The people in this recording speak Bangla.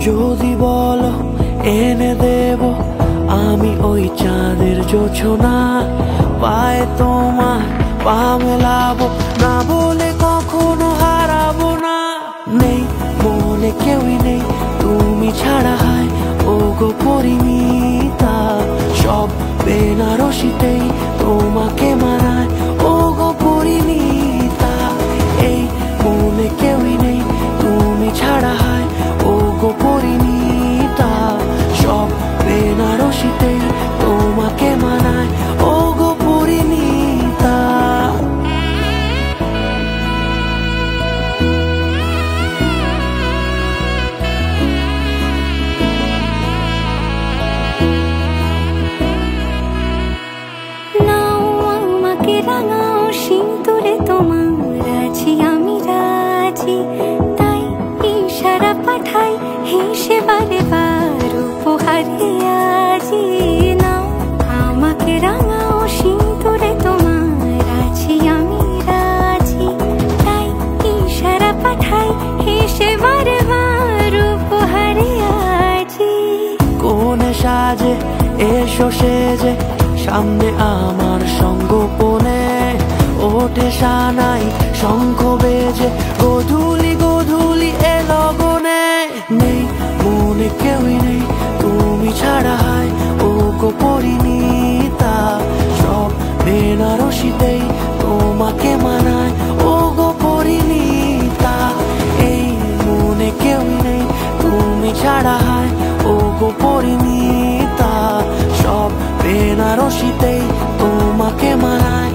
যদি বলো এনে দেব আমি ওই চাঁদের জোছনা, পায়ে তোমার পা মেলাবো, না বলে কখনো হারাবো না। নেই মনে কেউই নেই তুমি ছাড়া, হায় ও গো পরিমিতা, সব বেনারসিতেই তোমাকে মানায় ও গো পরিমিতা। এই মনে কেউই নেই তুমি ছাড়া, হায় ও গো পরিমিতা, সব বেনারসিতেই তোমাকে মানায় ও গো পরিমিতা। নাও আমাকে রাঙাও সিঁদুরে তোমার আছি আমি রাজি, তাই ইশারা পাঠাই হেসে বারে বার উপহারে আজি। নাও আমাকে রাঙাও সিঁদুরে তোমার আছি আমি রাজি, তাই ইশারা পাঠাই হেসে বারে বার উপহারে আজি। কোন সাজে এসো সেজে সামনে আমার সঙ্গোপনে, ওঠে সানাই শঙ্খ বেজে গধূলি গধূলি এ লগনে। নেই মনে কেউই নেই তুমি ছাড়া, হায় ও গো পরিমিতা, সব বেনারসিতেই তোমাকে মানায় ও গো পরিমিতা। এই মনে কেউই নেই তুমি ছাড়া, হায় ও গো পরিমিতা, সব বেনারসিতেই তোমাকে মানায়